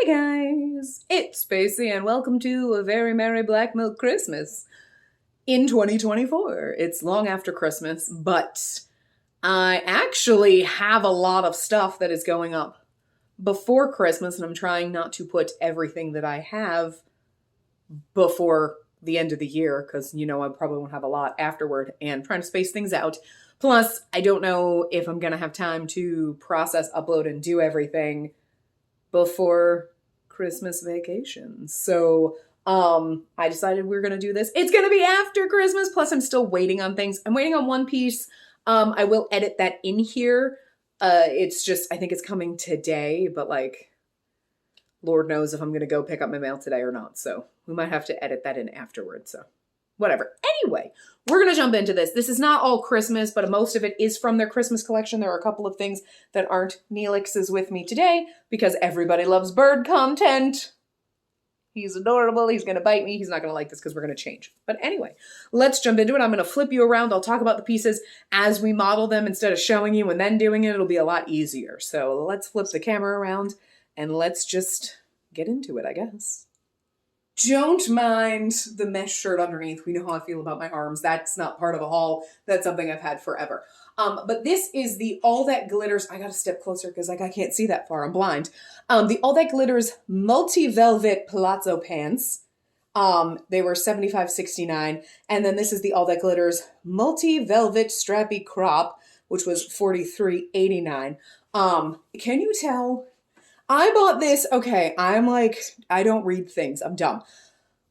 Hey guys, it's Spacey and welcome to a very merry Blackmilk Christmas in 2024. It's long after Christmas, but I actually have a lot of stuff that is going up before Christmas, and I'm trying not to put everything that I have before the end of the year because, I probably won't have a lot afterward and trying to space things out. Plus, I don't know if I'm going to have time to process, upload, and do everything before Christmas vacation. So I decided we're going to do this. It's going to be after Christmas. Plus, I'm still waiting on things. I'm waiting on one piece. I will edit that in here. It's just, I think it's coming today, but Lord knows if I'm going to go pick up my mail today or not. So we might have to edit that in afterwards. So whatever. Anyway, we're going to jump into this. This is not all Christmas, but most of it is from their Christmas collection. There are a couple of things that aren't. Neelix is with me today because everybody loves bird content. He's adorable. He's going to bite me. He's not going to like this because we're going to change. But anyway, let's jump into it. I'm going to flip you around. I'll talk about the pieces as we model them instead of showing you and then doing it. It'll be a lot easier. So let's flip the camera around and let's just get into it, I guess. Don't mind the mesh shirt underneath. We know how I feel about my arms. That's not part of a haul. That's something I've had forever. But this is the All That Glitters. I gotta step closer because I can't see that far. I'm blind. The All That Glitters multi-velvet palazzo pants. They were $75.69. And then this is the All That Glitters multi-velvet strappy crop, which was $43.89. Can you tell? I bought this, okay, I don't read things. I'm dumb.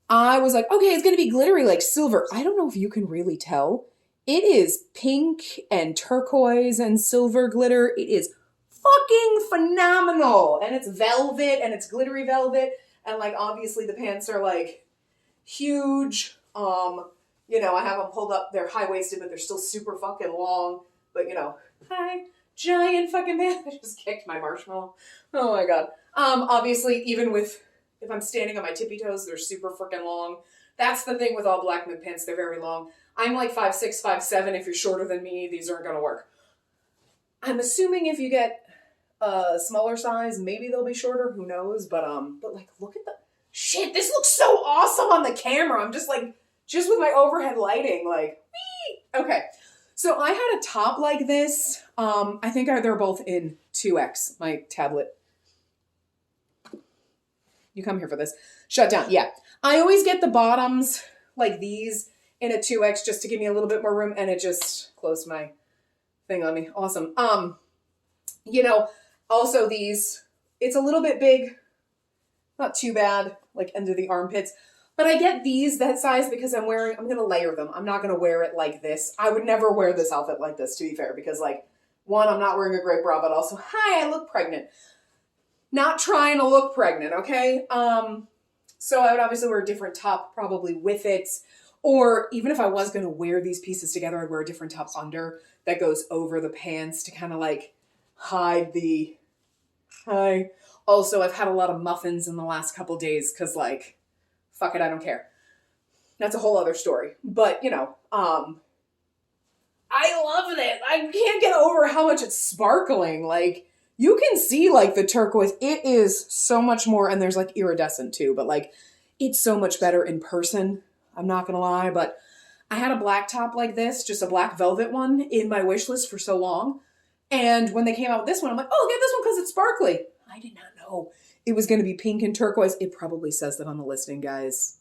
I was like, okay, it's going to be glittery like silver. I don't know if you can really tell. It is pink and turquoise and silver glitter. It is fucking phenomenal. And it's velvet and it's glittery velvet. And obviously the pants are huge. I have them pulled up. They're high-waisted, but they're still super fucking long. But hi. Giant fucking pants. I just kicked my marshmallow. Oh my god. Obviously, even if I'm standing on my tippy toes, they're super freaking long. That's the thing with all Blackmilk pants. They're very long. I'm 5'6", 5'7". If you're shorter than me, these aren't going to work. I'm assuming if you get a smaller size, maybe they'll be shorter. Who knows? But look at the shit. This looks so awesome on the camera. I'm just with my overhead lighting, wee! Okay. So I had a top like this. I think they're both in 2X, my tablet. You come here for this. Shut down. Yeah. I always get the bottoms like these in a 2X just to give me a little bit more room, and it just closed my thing on me. Awesome. Also these, it's a little bit big. Not too bad, under the armpits. But I get that size because I'm going to layer them. I'm not going to wear it like this. I would never wear this outfit like this, to be fair, because one, I'm not wearing a great bra, but also, hi, I look pregnant. Not trying to look pregnant, okay? So I would obviously wear a different top probably with it. Or even if I was going to wear these pieces together, I'd wear a different top under that goes over the pants to kind of hide the, hi. Also, I've had a lot of muffins in the last couple days because fuck it, I don't care. That's a whole other story. But, I love it. I can't get over how much it's sparkling. You can see, the turquoise. It is so much more, and there's, iridescent, too. But, it's so much better in person. I'm not gonna lie, but I had a black top like this, just a black velvet one, in my wish list for so long. And when they came out with this one, I'm like, oh, get this one because it's sparkly. I did not know it was going to be pink and turquoise. It probably says that on the listing, guys.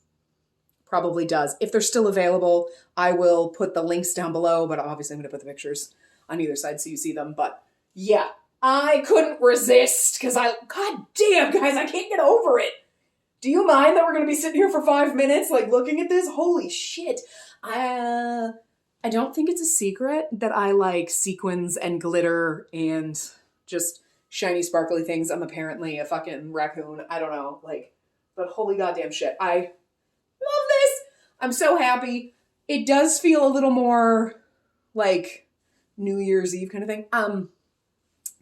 Probably does. If they're still available, I will put the links down below, but obviously I'm going to put the pictures on either side so you see them. But yeah, I couldn't resist because god damn, guys, I can't get over it. Do you mind that we're going to be sitting here for 5 minutes, looking at this? Holy shit. I don't think it's a secret that I like sequins and glitter and just shiny, sparkly things. I'm apparently a fucking raccoon. I don't know, but holy goddamn shit. I love this. I'm so happy. It does feel a little more New Year's Eve kind of thing.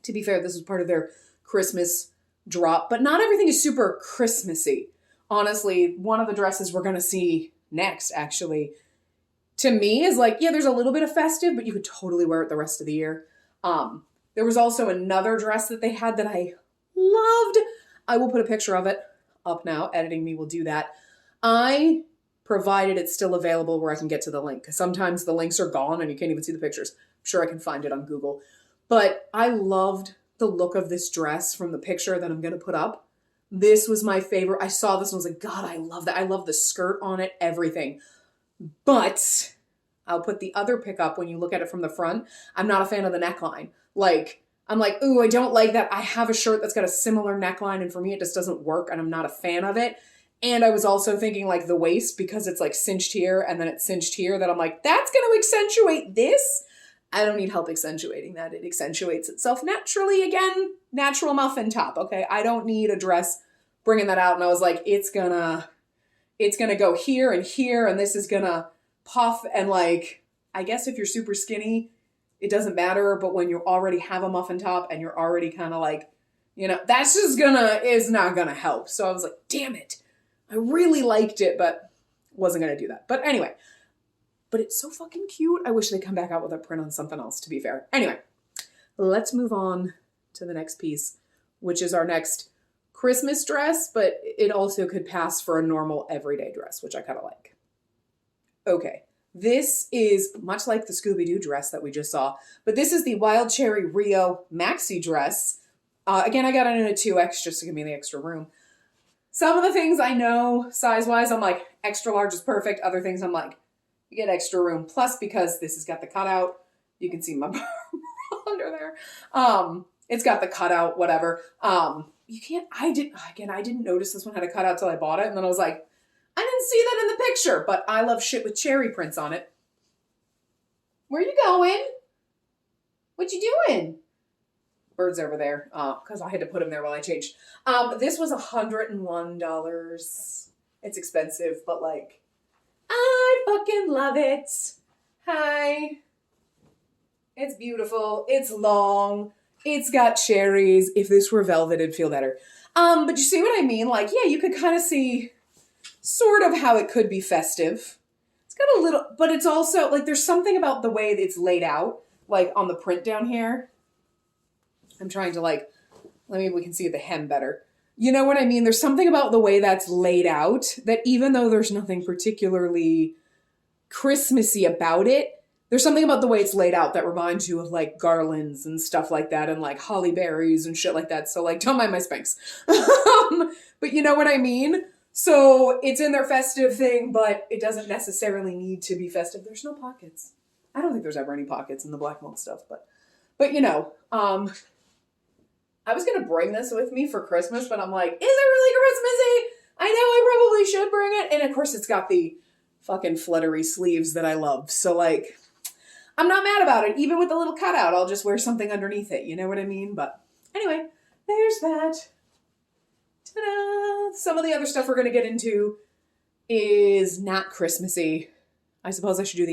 To be fair, this is part of their Christmas drop, but not everything is super Christmassy. Honestly, one of the dresses we're going to see next, actually, to me is there's a little bit of festive, but you could totally wear it the rest of the year. There was also another dress that they had that I loved. I will put a picture of it up now. Editing me will do that. I provided it's still available where I can get to the link, because sometimes the links are gone and you can't even see the pictures. I'm sure I can find it on Google. But I loved the look of this dress from the picture that I'm going to put up. This was my favorite. I saw this and was like, God, I love that. I love the skirt on it, everything. But I'll put the other pic up when you look at it from the front. I'm not a fan of the neckline. Like, I'm like, ooh, I don't like that. I have a shirt that's got a similar neckline, and for me, it just doesn't work, and I'm not a fan of it. And I was also thinking like the waist, because it's like cinched here and then it's cinched here, that I'm like, that's going to accentuate this. I don't need help accentuating that. It accentuates itself naturally. Again, natural muffin top. Okay. I don't need a dress bringing that out. And I was like, it's gonna go here, and this is gonna puff. And like, I guess if you're super skinny, it doesn't matter. But when you already have a muffin top and you're already kind of like, that's just is not gonna help. So I was like, damn it. I really liked it, but wasn't gonna do that. But anyway. But it's so fucking cute. I wish they'd come back out with a print on something else, to be fair. Anyway, let's move on to the next piece, which is our next Christmas dress, but it also could pass for a normal everyday dress, which I kind of like. Okay, this is much like the Scooby-Doo dress that we just saw, but this is the Wild Cherry Rio maxi dress. Again, I got it in a 2X just to give me the extra room. Some of the things I know size-wise, I'm like, extra large is perfect. Other things I'm like, you get extra room. Plus, because this has got the cutout, you can see my under there. It's got the cutout, whatever. I didn't notice this one had a cutout till I bought it. And then I was like, I didn't see that in the picture, but I love shit with cherry prints on it. Where you going? What you doing? Bird's over there, because I had to put him there while I changed. This was $101. It's expensive, but like, I fucking love it. Hi. It's beautiful. It's long. It's got cherries. If this were velvet, it'd feel better. But you see what I mean? Like, yeah, you could kind of see sort of how it could be festive. It's got a little, but it's also, like, there's something about the way that it's laid out, like, on the print down here. I'm trying to, like, maybe we can see the hem better. You know what I mean? There's something about the way that's laid out that even though there's nothing particularly Christmassy about it, there's something about the way it's laid out that reminds you of like garlands and stuff like that and like holly berries and shit like that. So like, don't mind my Spanx. But you know what I mean? So it's in their festive thing, but it doesn't necessarily need to be festive. There's no pockets. I don't think there's ever any pockets in the Blackmilk stuff, but I was going to bring this with me for Christmas, but I'm like, is it really Christmassy? I know I probably should bring it. And of course it's got the fucking fluttery sleeves that I love. So like, I'm not mad about it. Even with the little cutout, I'll just wear something underneath it. You know what I mean? But anyway, there's that. Ta-da! Some of the other stuff we're going to get into is not Christmassy. I suppose I should do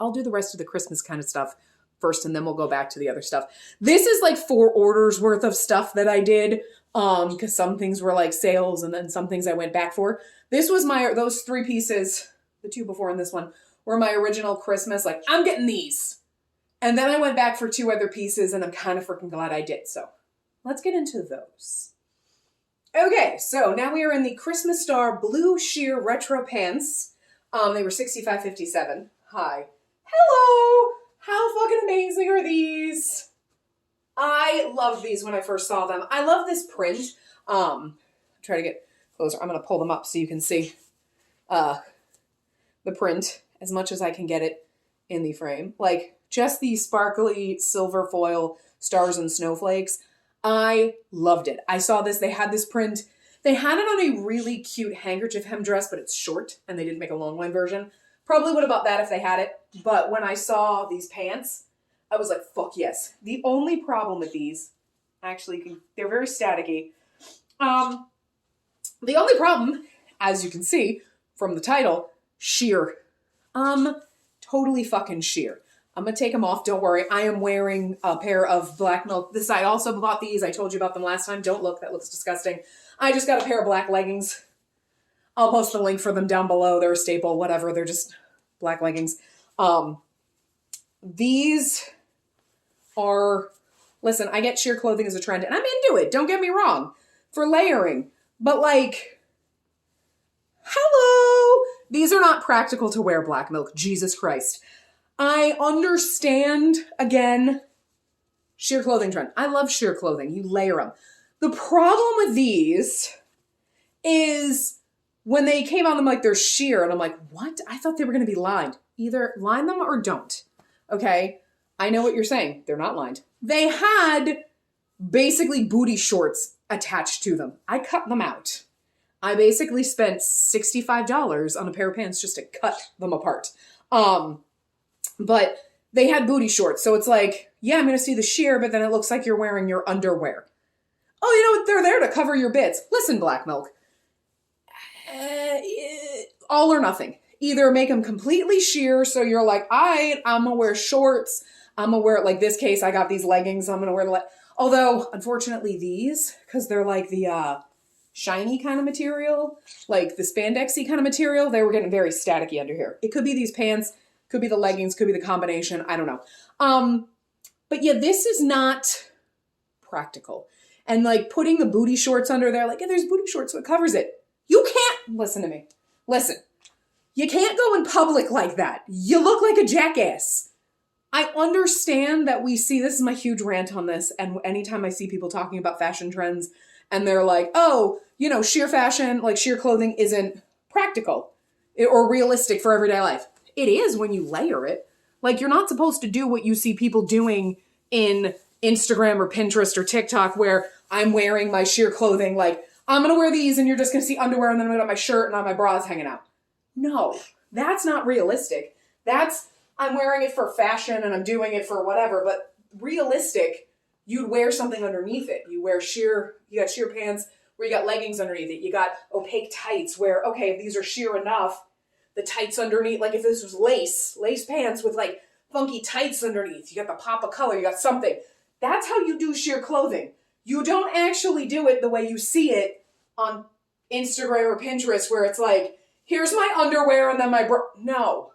I'll do the rest of the Christmas kind of stuff first, and then we'll go back to the other stuff. This is like 4 orders worth of stuff that I did, because some things were like sales and then some things I went back for. This was those 3 pieces, the 2 before and this one, were my original Christmas. Like, I'm getting these. And then I went back for 2 other pieces, and I'm kind of freaking glad I did. So let's get into those. Okay, so now we are in the Christmas Star Blue Sheer Retro Pants. They were $65.57. Hi. Hello! How fucking amazing are these? I loved these when I first saw them. I love this print. Try to get closer. I'm going to pull them up so you can see the print as much as I can get it in the frame. Like, just these sparkly silver foil stars and snowflakes. I loved it. I saw this. They had this print. They had it on a really cute handkerchief hem dress, but it's short, and they didn't make a long line version. Probably would have bought that if they had it. But when I saw these pants, I was like, fuck yes. The only problem with these, actually, they're very staticky. The only problem, as you can see from the title, sheer. Totally fucking sheer. I'm going to take them off. Don't worry. I am wearing a pair of Blackmilk. I also bought these. I told you about them last time. Don't look. That looks disgusting. I just got a pair of black leggings. I'll post the link for them down below. They're a staple, whatever. They're just black leggings. These are, listen, I get sheer clothing as a trend, and I'm into it. Don't get me wrong. for layering. But like, hello! These are not practical to wear, Blackmilk. Jesus Christ. I understand, again, sheer clothing trend. I love sheer clothing. You layer them. The problem with these is when they came out, I'm like, they're sheer. And I'm like, what? I thought they were going to be lined. Either line them or don't. Okay? I know what you're saying. They're not lined. They had basically booty shorts attached to them. I cut them out. I basically spent $65 on a pair of pants just to cut them apart. But they had booty shorts. So it's like, yeah, I'm going to see the sheer, but then it looks like you're wearing your underwear. Oh, you know what? They're there to cover your bits. Listen, Blackmilk. All or nothing. Either make them completely sheer, so you're like, I'm going to wear shorts. I'm going to wear, like this case, I got these leggings. I'm going to wear the although, unfortunately, these, because they're like the shiny kind of material, like the spandexy kind of material, they were getting very staticky under here. It could be these pants, could be the leggings, could be the combination. I don't know. But yeah, this is not practical. And like putting the booty shorts under there, like, yeah, there's booty shorts, so it covers it. You can't, listen to me. Listen. You can't go in public like that. You look like a jackass. I understand that we see, this is my huge rant on this, and anytime I see people talking about fashion trends, and they're like, oh, you know, sheer fashion, like sheer clothing isn't practical or realistic for everyday life. It is when you layer it. Like, you're not supposed to do what you see people doing in Instagram or Pinterest or TikTok, where I'm wearing my sheer clothing, like, I'm going to wear these and you're just going to see underwear and then I'm going to have my shirt and all my bras hanging out. No, that's not realistic. That's, I'm wearing it for fashion and I'm doing it for whatever, but realistic, you'd wear something underneath it. You wear sheer, you got sheer pants where you got leggings underneath it. You got opaque tights where, okay, if these are sheer enough, the tights underneath, like if this was lace pants with like funky tights underneath, you got the pop of color, you got something. That's how you do sheer clothing. You don't actually do it the way you see it on Instagram or Pinterest where it's like, here's my underwear and then my no.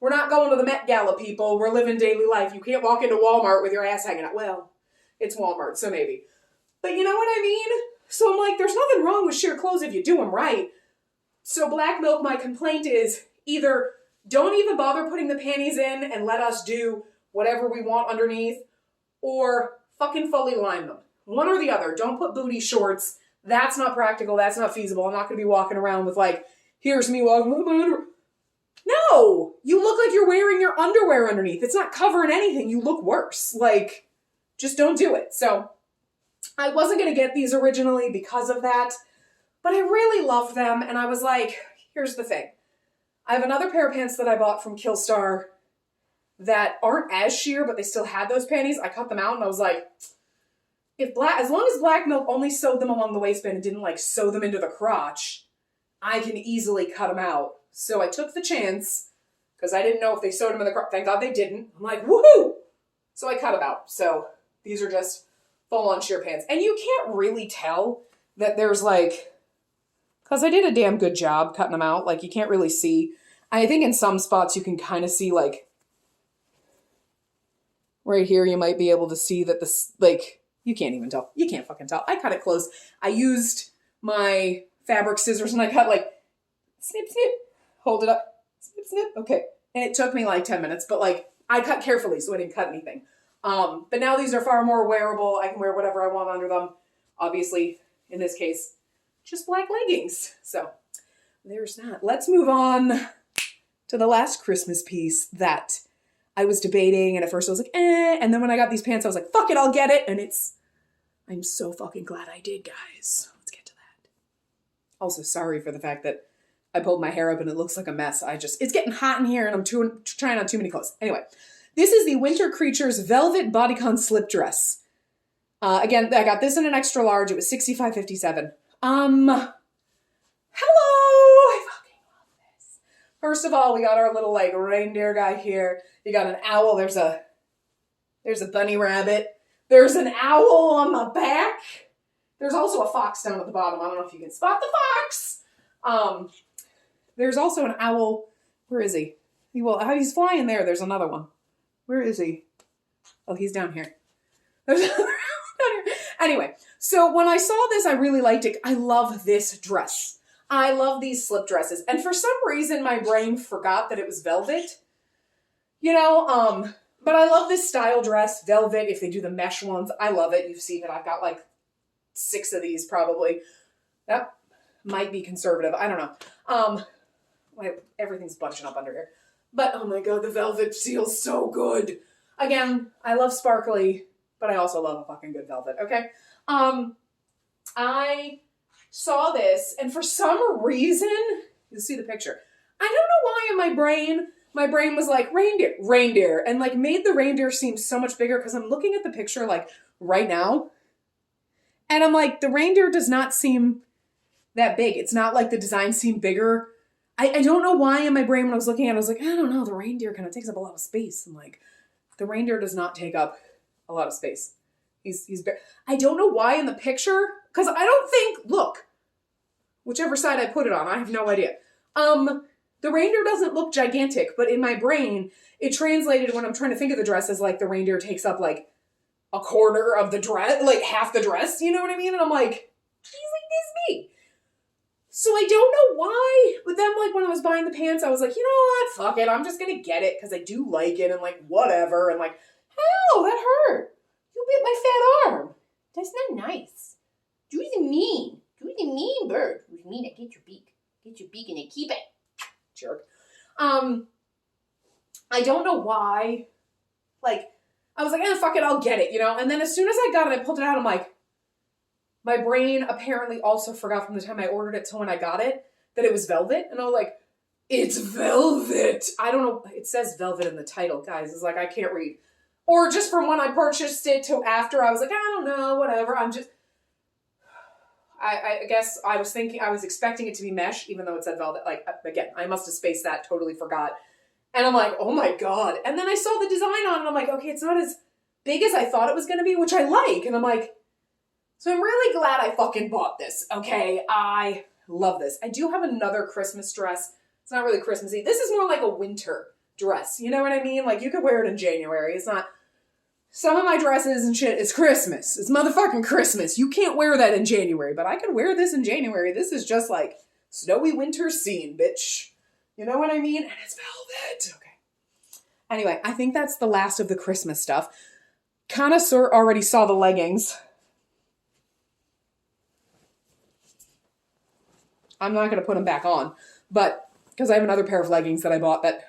We're not going to the Met Gala, people. We're living daily life. You can't walk into Walmart with your ass hanging out. Well, it's Walmart, so maybe. But you know what I mean? So I'm like, there's nothing wrong with sheer clothes if you do them right. So Blackmilk, my complaint is either don't even bother putting the panties in and let us do whatever we want underneath, or fucking fully line them. One or the other. Don't put booty shorts. That's not practical. That's not feasible. I'm not going to be walking around with like, here's me walking with my underwear. No! You look like you're wearing your underwear underneath. It's not covering anything. You look worse. Like, just don't do it. So, I wasn't going to get these originally because of that, but I really loved them, and I was like, here's the thing. I have another pair of pants that I bought from Killstar that aren't as sheer, but they still had those panties. I cut them out, and I was like, as long as Blackmilk only sewed them along the waistband and didn't like sew them into the crotch, I can easily cut them out. So I took the chance, because I didn't know if they sewed them in the crotch. Thank God they didn't. I'm like, woohoo! So I cut them out. So these are just full-on sheer pants. And you can't really tell that there's like, because I did a damn good job cutting them out. Like, you can't really see. I think in some spots you can kind of see, like, right here you might be able to see that this, like, you can't even tell. You can't fucking tell. I cut it close. I used my fabric scissors and I cut like, snip, snip, hold it up, snip, snip, okay. And it took me like 10 minutes, but like, I cut carefully so I didn't cut anything. But now these are far more wearable. I can wear whatever I want under them. Obviously, in this case, just black leggings. So there's that. Let's move on to the last Christmas piece that I was debating. And at first I was like, eh. And then when I got these pants, I was like, fuck it, I'll get it. And I'm so fucking glad I did, guys. Let's get to that. Also, sorry for the fact that I pulled my hair up and it looks like a mess. It's getting hot in here and I'm trying on too many clothes. Anyway, this is the Winter Creatures Velvet Bodycon Slip Dress. Again, I got this in an extra large. It was $65.57. Hello! I fucking love this. First of all, we got our little like reindeer guy here. You got an owl. There's a bunny rabbit. There's an owl on the back. There's also a fox down at the bottom. I don't know if you can spot the fox. There's also an owl. Where is he? He's flying there. There's another one. Where is he? Oh, he's down here. There's another owl down here. Anyway, So when I saw this, I really liked it. I love this dress. I love these slip dresses. And for some reason, my brain forgot that it was velvet. You know, but I love this style dress, velvet. If they do the mesh ones, I love it. You've seen it. I've got like 6 of these probably. That might be conservative. I don't know. Everything's bunching up under here. But oh my god, the velvet feels so good. Again, I love sparkly, but I also love a fucking good velvet, okay? I saw this, and for some reason, you'll see the picture. I don't know why in my brain was like, reindeer, and like made the reindeer seem so much bigger, because I'm looking at the picture like right now, and I'm like, the reindeer does not seem that big. It's not like the design seemed bigger. I don't know why in my brain when I was looking at it, I was like, I don't know, the reindeer kind of takes up a lot of space. I'm like, the reindeer does not take up a lot of space. He's big. I don't know why in the picture, because I don't think, look, whichever side I put it on, I have no idea. The reindeer doesn't look gigantic, but in my brain, it translated when I'm trying to think of the dress as like the reindeer takes up like a quarter of the dress, like half the dress, you know what I mean? And I'm like, he's like this big. So I don't know why, but then like when I was buying the pants, I was like, you know what, fuck it, I'm just gonna get it because I do like it and like whatever, and like, ow, that hurt. You bit my fat arm. That's not nice. Do the mean. Do the mean bird. Do the mean, I get your beak. Get your beak and then keep it. Jerk. I don't know why, like, I was like, fuck it, I'll get it, you know? And then as soon as I got it, I pulled it out, I'm like, my brain apparently also forgot from the time I ordered it to when I got it that it was velvet. And I was like, it's velvet. I don't know. It says velvet in the title, guys. It's like, I can't read. Or just from when I purchased it to after, I was like, I don't know, whatever. I guess I was expecting it to be mesh, even though it said velvet. Like, again, I must have spaced that, totally forgot. And I'm like, oh my god. And then I saw the design on it, and I'm like, okay, it's not as big as I thought it was going to be, which I like. And I'm like, so I'm really glad I fucking bought this, okay? I love this. I do have another Christmas dress. It's not really Christmassy. This is more like a winter dress. You know what I mean? Like, you could wear it in January. It's not... Some of my dresses and shit, it's Christmas. It's motherfucking Christmas. You can't wear that in January, but I could wear this in January. This is just like snowy winter scene, bitch. You know what I mean? And it's velvet. Okay. Anyway, I think that's the last of the Christmas stuff. Connoisseur already saw the leggings. I'm not going to put them back on, but because I have another pair of leggings that I bought that,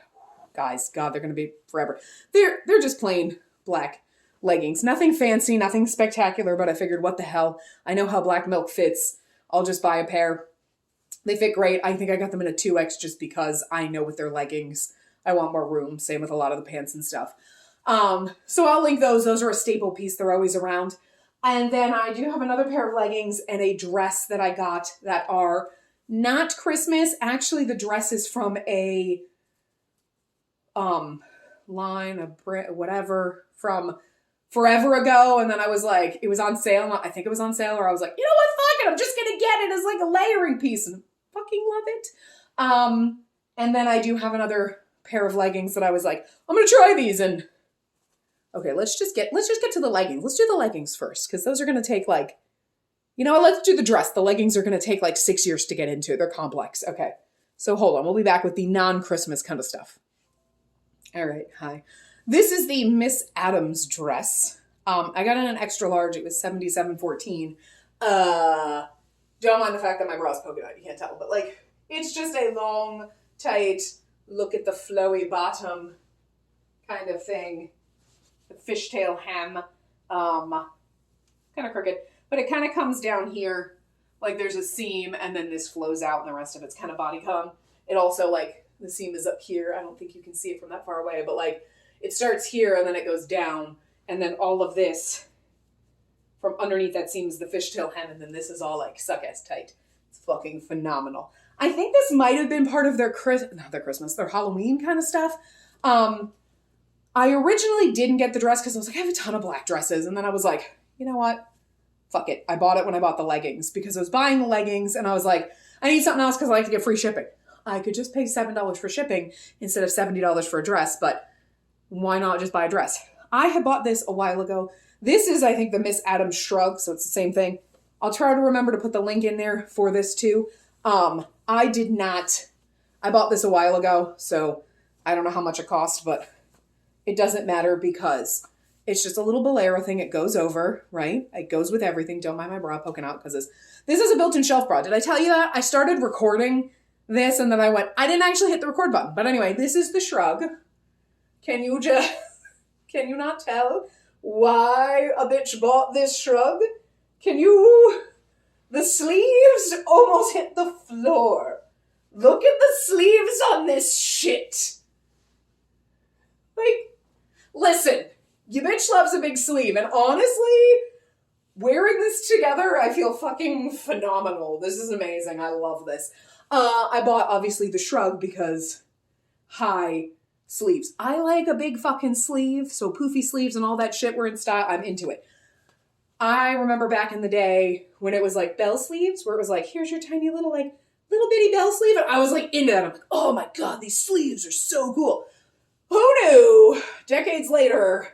guys, God, they're going to be forever. They're just plain black leggings. Nothing fancy, nothing spectacular, but I figured, what the hell? I know how Blackmilk fits. I'll just buy a pair. They fit great. I think I got them in a 2X just because I know with their leggings, I want more room. Same with a lot of the pants and stuff. So I'll link those. Those are a staple piece. They're always around. And then I do have another pair of leggings and a dress that I got that are not Christmas. Actually, the dress is from a line of whatever from forever ago. And then I was like, it was on sale. I think it was on sale, or I was like, you know what, fuck it, I'm just gonna get it as like a layering piece, and I fucking love it. And then I do have another pair of leggings that I was like, I'm gonna try these. And okay, let's just get to the leggings. Let's do the leggings first, because those are gonna take like, you know what, let's do the dress. The leggings are gonna take like 6 years to get into. They're complex. Okay, so hold on, we'll be back with the non-Christmas kind of stuff. All right, hi. This is the Miss Adams dress. I got it in an extra large. It was $77.14. Don't mind the fact that my bra's poking out. You can't tell, but like, it's just a long, tight, look at the flowy bottom kind of thing. The fishtail hem, kind of crooked, but it kind of comes down here. Like there's a seam, and then this flows out, and the rest of it's kind of bodycon. It also, like, the seam is up here. I don't think you can see it from that far away, but like, it starts here and then it goes down, and then all of this from underneath that seam is the fishtail hem, and then this is all like suck-ass tight. It's fucking phenomenal. I think this might have been part of their their Halloween kind of stuff. I originally didn't get the dress because I was like, I have a ton of black dresses, and then I was like, you know what? Fuck it. I bought it when I bought the leggings, because I was buying the leggings and I was like, I need something else because I like to get free shipping. I could just pay $7 for shipping instead of $70 for a dress, but why not just buy a dress? I had bought this a while ago. This is, I think, the Miss Adams shrug, so it's the same thing. I'll try to remember to put the link in there for this too. I did not, I bought this a while ago, so I don't know how much it cost, but it doesn't matter because it's just a little bolero thing. It goes over, right? It goes with everything. Don't mind my bra poking out because this is a built-in shelf bra. Did I tell you that? I started recording this and then I didn't actually hit the record button. But anyway, this is the shrug. Can you not tell why a bitch bought this shrug? The sleeves almost hit the floor. Look at the sleeves on this shit. Like, listen, your bitch loves a big sleeve, and honestly, wearing this together, I feel fucking phenomenal. This is amazing. I love this. I bought, obviously, the shrug because high sleeves. I like a big fucking sleeve, so poofy sleeves and all that shit were in style. I'm into it. I remember back in the day when it was like bell sleeves, where it was like, here's your tiny little bitty bell sleeve. And I was like into that. I'm like, oh my God, these sleeves are so cool. Who knew? Decades later,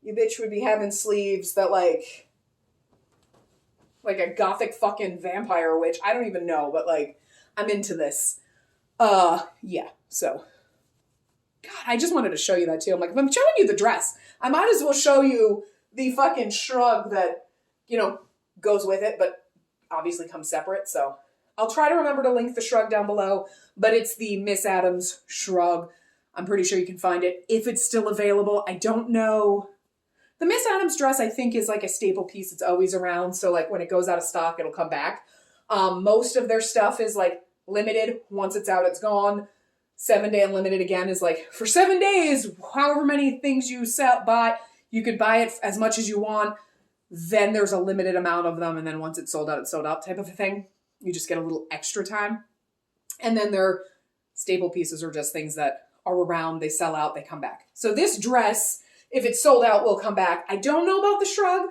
you bitch would be having sleeves that like a gothic fucking vampire witch. I don't even know, but like, I'm into this. Yeah, so. God, I just wanted to show you that too. I'm like, if I'm showing you the dress, I might as well show you the fucking shrug that, goes with it, but obviously comes separate. So I'll try to remember to link the shrug down below, but it's the Miss Adams shrug. I'm pretty sure you can find it if it's still available. I don't know. The Miss Adams dress, I think, is like a staple piece. It's always around. So like when it goes out of stock, it'll come back. Most of their stuff is like limited. Once it's out, it's gone. 7-day unlimited again is like for 7 days, however many things you buy, you could buy it as much as you want. Then there's a limited amount of them. And then once it's sold out type of a thing. You just get a little extra time. And then their staple pieces are just things that are around. They sell out, they come back. So this dress, if it's sold out, will come back. I don't know about the shrug.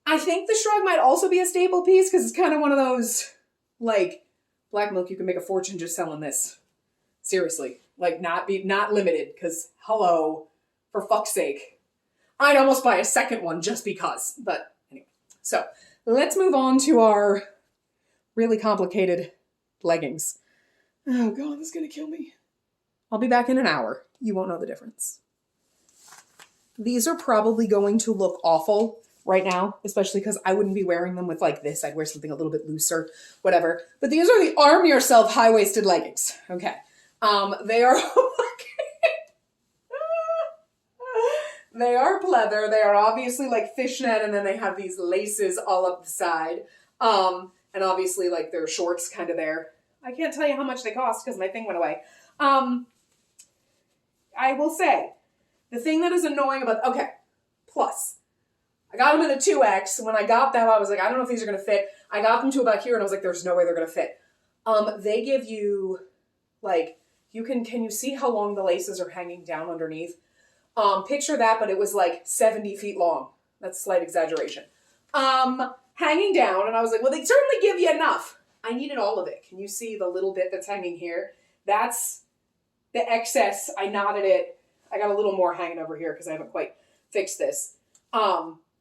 I think the shrug might also be a staple piece because it's kind of one of those, like, Blackmilk, you can make a fortune just selling this. Seriously. Like, not limited, because, hello, for fuck's sake. I'd almost buy a second one just because. But anyway. So, let's move on to our really complicated leggings. Oh, God, this is going to kill me. I'll be back in an hour. You won't know the difference. These are probably going to look awful right now, especially because I wouldn't be wearing them with like this. I'd wear something a little bit looser, whatever. But these are the Arm Yourself high-waisted leggings. Okay. They are they are pleather. They are obviously like fishnet, and then they have these laces all up the side. And obviously like their shorts kind of there. I can't tell you how much they cost because my thing went away. I will say, the thing that is annoying about, okay, plus, I got them in a 2X. When I got them, I was like, I don't know if these are going to fit. I got them to about here, and I was like, there's no way they're going to fit. They give you, like, can you see how long the laces are hanging down underneath? Picture that, but it was like 70 feet long. That's a slight exaggeration. Hanging down, and I was like, well, they certainly give you enough. I needed all of it. Can you see the little bit that's hanging here? That's the excess. I knotted it. I got a little more hanging over here because I haven't quite fixed this.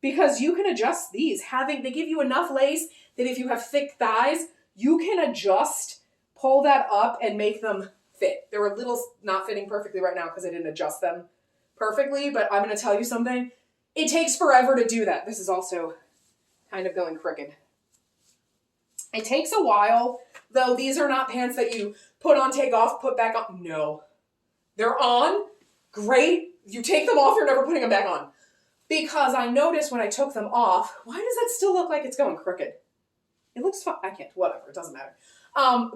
Because you can adjust these. They give you enough lace that if you have thick thighs, you can adjust, pull that up, and make them fit. They're a little not fitting perfectly right now because I didn't adjust them perfectly, but I'm going to tell you something. It takes forever to do that. This is also kind of going crooked. It takes a while, though. These are not pants that you put on, take off, put back on. No. They're on. Great. You take them off, you're never putting them back on. Because I noticed when I took them off, why does that still look like it's going crooked? It looks fine. I can't, whatever, it doesn't matter.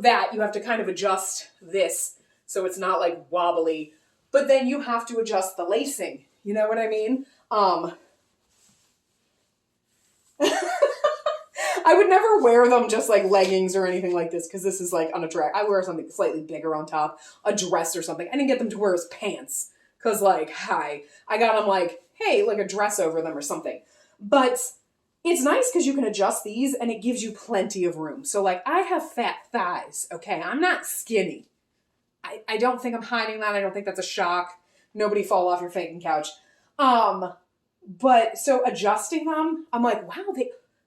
That you have to kind of adjust this so it's not like wobbly, but then you have to adjust the lacing. You know what I mean? I would never wear them just like leggings or anything like this because this is like unattractive. I wear something slightly bigger on top, a dress or something. I didn't get them to wear as pants because like, I got them like, hey, like a dress over them or something. But it's nice because you can adjust these and it gives you plenty of room. So like I have fat thighs, okay? I'm not skinny. I don't think I'm hiding that. I don't think that's a shock. Nobody fall off your fainting couch. But so adjusting them, I'm like, wow, I'm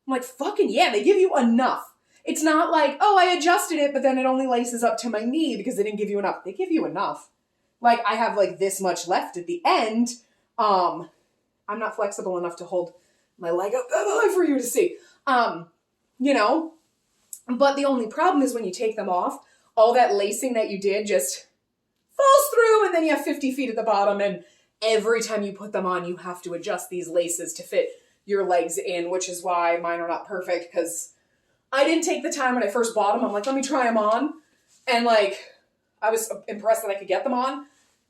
like, fucking yeah, they give you enough. It's not like, oh, I adjusted it, but then it only laces up to my knee because they didn't give you enough. They give you enough. Like, I have like this much left at the end. I'm not flexible enough to hold my leg up that high for you to see. You know, but the only problem is when you take them off, all that lacing that you did just falls through, and then you have 50 feet at the bottom, and every time you put them on, you have to adjust these laces to fit your legs in, which is why mine are not perfect, because I didn't take the time when I first bought them. I'm like, let me try them on. And like, I was impressed that I could get them on.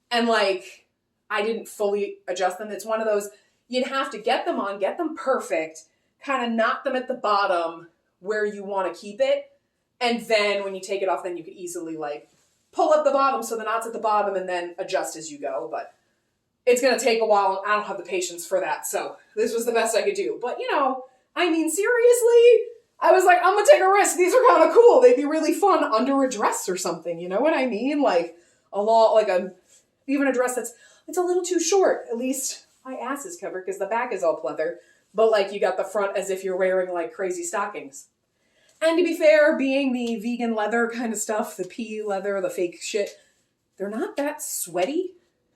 And like, I didn't fully adjust them. It's one of those, you'd have to get them on, get them perfect, kind of knot them at the bottom where you want to keep it. And then when you take it off, then you could easily like pull up the bottom so the knot's at the bottom and then adjust as you go. But it's going to take a while, and I don't have the patience for that. So this was the best I could do. But, you know, I mean, seriously, I was like, I'm going to take a risk. These are kind of cool. They'd be really fun under a dress or something. You know what I mean? Like even a dress it's a little too short. At least my ass is covered because the back is all pleather. But, like, you got the front as if you're wearing, like, crazy stockings. And to be fair, being the vegan leather kind of stuff, the pea leather, the fake shit, they're not that sweaty.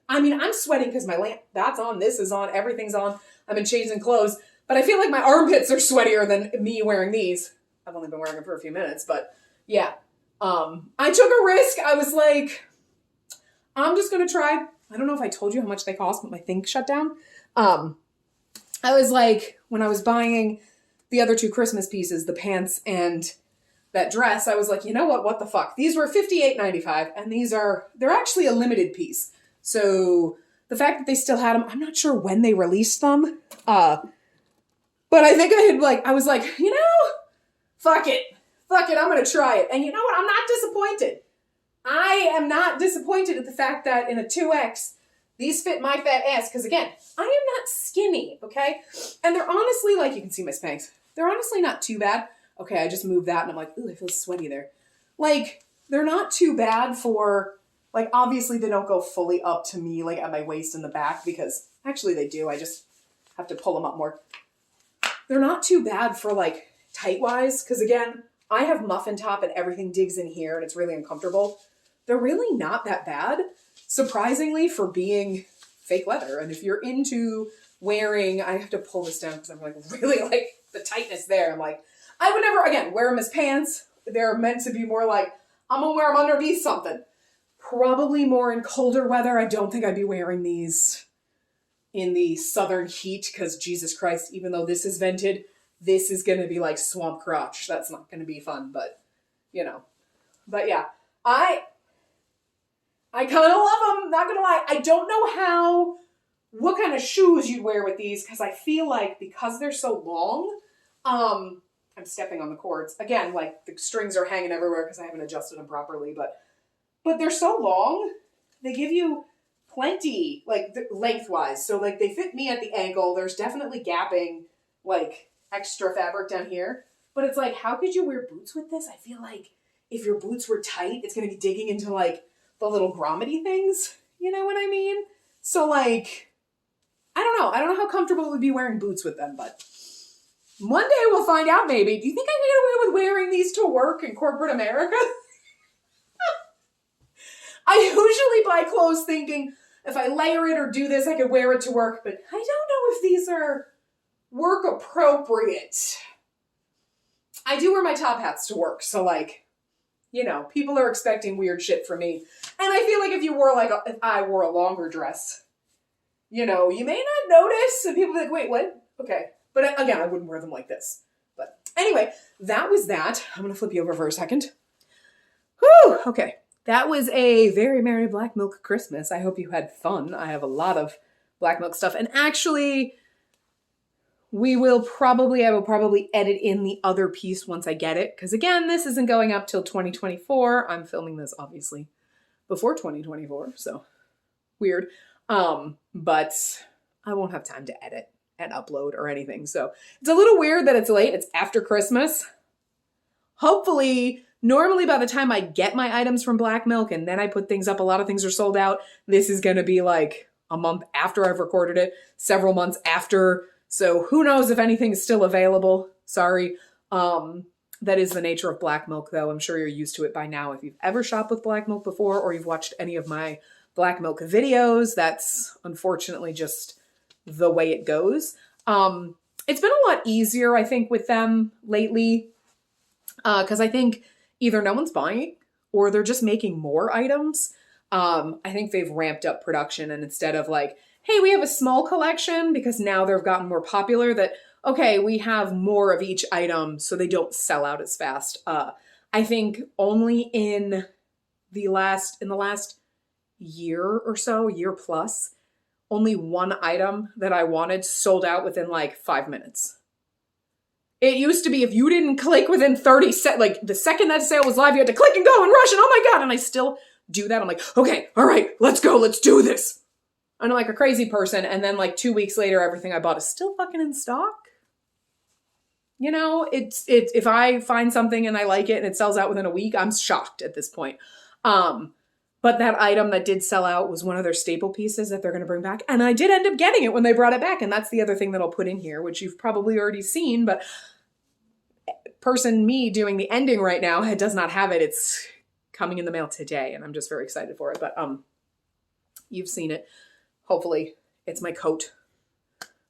I mean, I'm sweating because my lamp, that's on, this is on, everything's on. I'm in changing clothes. But I feel like my armpits are sweatier than me wearing these. I've only been wearing them for a few minutes, but yeah. I took a risk. I was like, I'm just going to try. I don't know if I told you how much they cost, but my thing shut down. I was like, when I was buying the other two Christmas pieces, the pants and that dress, I was like, you know what the fuck? These were $58.95, and they're actually a limited piece. So the fact that they still had them, I'm not sure when they released them. But I think I was like, you know, fuck it, I'm going to try it. And you know what? I'm not disappointed. I am not disappointed at the fact that in a 2X, these fit my fat ass. Because again, I am not skinny, okay? And they're honestly, like, you can see my Spanx. They're honestly not too bad. Okay, I just moved that and I'm like, ooh, I feel sweaty there. Like, they're not too bad for, like, obviously they don't go fully up to me, like, at my waist in the back. Because actually they do. I just have to pull them up more. They're not too bad for, like, tight-wise. Because again, I have muffin top and everything digs in here and it's really uncomfortable. They're really not that bad, surprisingly, for being fake leather. And if you're into wearing, I have to pull this down because I'm like really like the tightness there. I'm like, I would never, again, wear them as pants. They're meant to be more like, I'm going to wear them underneath something. Probably more in colder weather. I don't think I'd be wearing these in the southern heat because Jesus Christ, even though this is vented, this is going to be like swamp crotch. That's not going to be fun, but you know. But yeah, I kind of love them, not gonna lie. I don't know what kind of shoes you'd wear with these, because I feel like because they're so long, I'm stepping on the cords. Again, like the strings are hanging everywhere because I haven't adjusted them properly, but they're so long, they give you plenty, like lengthwise. So like they fit me at the ankle. There's definitely gapping, like extra fabric down here. But it's like, how could you wear boots with this? I feel like if your boots were tight, it's gonna be digging into like the little grommety things, you know what I mean? So like, I don't know how comfortable it would be wearing boots with them, but one day we'll find out maybe. Do you think I can get away with wearing these to work in corporate America? I usually buy clothes thinking if I layer it or do this, I could wear it to work, but I don't know if these are work appropriate. I do wear my top hats to work, so like, you know, people are expecting weird shit from me. And I feel like if I wore a longer dress, you know, you may not notice. And people be like, wait, what? Okay. But again, I wouldn't wear them like this. But anyway, that was that. I'm going to flip you over for a second. Whew. Okay. That was a very Merry Blackmilk Christmas. I hope you had fun. I have a lot of Blackmilk stuff. And actually, I will probably edit in the other piece once I get it. Because again, this isn't going up till 2024. I'm filming this obviously before 2024. So weird. But I won't have time to edit and upload or anything. So it's a little weird that it's late. It's after Christmas. Hopefully, normally by the time I get my items from Blackmilk and then I put things up, a lot of things are sold out. This is going to be like a month after I've recorded it, several months after. So who knows if anything is still available. Sorry. That is the nature of Blackmilk, though. I'm sure you're used to it by now. If you've ever shopped with Blackmilk before, or you've watched any of my Blackmilk videos, that's unfortunately just the way it goes. It's been a lot easier, I think, with them lately, because I think either no one's buying or they're just making more items. I think they've ramped up production, and instead of like, hey, we have a small collection, because now they've gotten more popular, that, okay, we have more of each item so they don't sell out as fast. I think only in the last year or so, year plus, only one item that I wanted sold out within like 5 minutes. It used to be if you didn't click within 30 seconds, like the second that sale was live, you had to click and go and rush, and oh my God, and I still do that. I'm like, okay, all right, let's go, let's do this. And I'm like a crazy person, and then like 2 weeks later, everything I bought is still fucking in stock. You know, it's if I find something and I like it and it sells out within a week, I'm shocked at this point. But that item that did sell out was one of their staple pieces that they're going to bring back. And I did end up getting it when they brought it back. And that's the other thing that I'll put in here, which you've probably already seen, but me doing the ending right now, it does not have it. It's coming in the mail today, and I'm just very excited for it. But you've seen it. Hopefully it's my coat.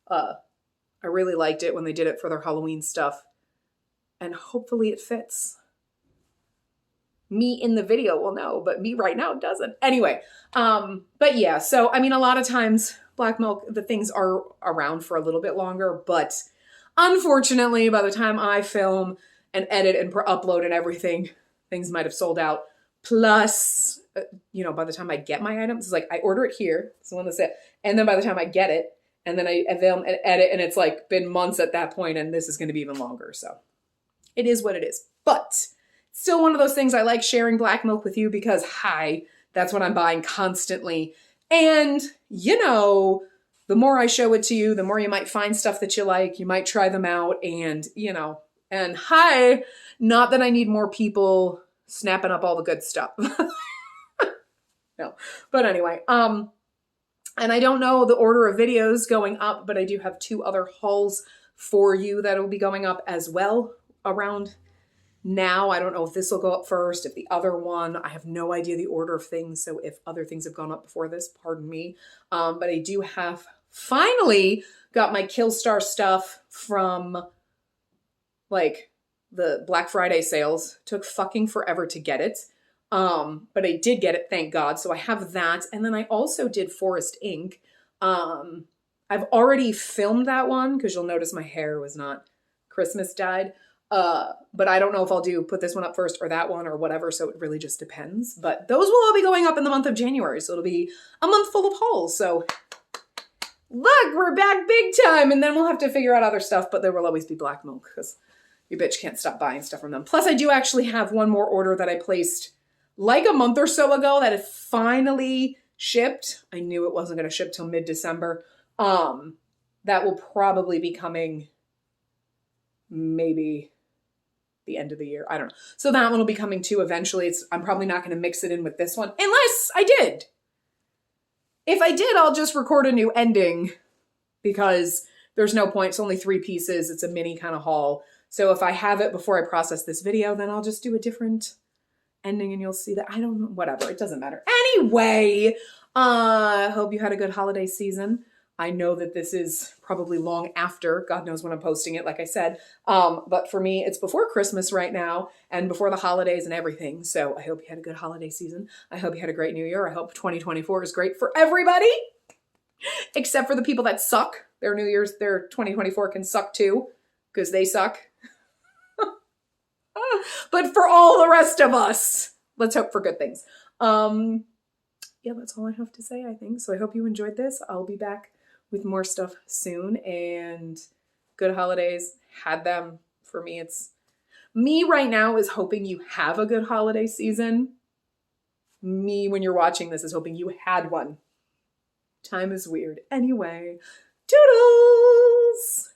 I really liked it when they did it for their Halloween stuff, and hopefully it fits. Me in the video will know, but me right now doesn't. Anyway, but yeah, so I mean, a lot of times Blackmilk, the things are around for a little bit longer, but unfortunately, by the time I film and edit and upload and everything, things might have sold out. Plus, you know, by the time I get my items, it's like I order it here, so when that's it, and then by the time I get it, and then I film and edit, and it's like been months at that point, and this is going to be even longer. So it is what it is. But still one of those things I like sharing Blackmilk with you because, hi, that's what I'm buying constantly. And, you know, the more I show it to you, the more you might find stuff that you like. You might try them out, and, you know, and hi, not that I need more people snapping up all the good stuff. No, but anyway, and I don't know the order of videos going up, but I do have 2 other hauls for you that will be going up as well around now. I don't know if this will go up first, if the other one, I have no idea the order of things. So if other things have gone up before this, pardon me. But I do have finally got my Killstar stuff from like the Black Friday sales. Took fucking forever to get it. But I did get it, thank God. So I have that. And then I also did Forest Ink. I've already filmed that one because you'll notice my hair was not Christmas dyed. But I don't know if I'll put this one up first or that one or whatever. So it really just depends. But those will all be going up in the month of January. So it'll be a month full of hauls. So look, we're back big time. And then we'll have to figure out other stuff. But there will always be Blackmilk because your bitch can't stop buying stuff from them. Plus, I do actually have one more order that I placed like a month or so ago that it finally shipped. I knew it wasn't going to ship till mid-December. That will probably be coming maybe the end of the year. I don't know. So that one will be coming too eventually. I'm probably not going to mix it in with this one unless I did. If I did, I'll just record a new ending because there's no point. It's only 3 pieces. It's a mini kind of haul. So if I have it before I process this video, then I'll just do a different ending and you'll see that. I don't know, whatever, it doesn't matter. Anyway, I hope you had a good holiday season. I know that this is probably long after, God knows when I'm posting it, like I said. But for me, it's before Christmas right now and before the holidays and everything. So I hope you had a good holiday season. I hope you had a great new year. I hope 2024 is great for everybody, except for the people that suck. Their 2024 can suck too, because they suck. But for all the rest of us, let's hope for good things. Yeah, that's all I have to say, I think. So I hope you enjoyed this. I'll be back with more stuff soon, and good holidays. Had them. For me, it's me right now is hoping you have a good holiday season. Me, when you're watching this, is hoping you had one. Time is weird. Anyway, toodles!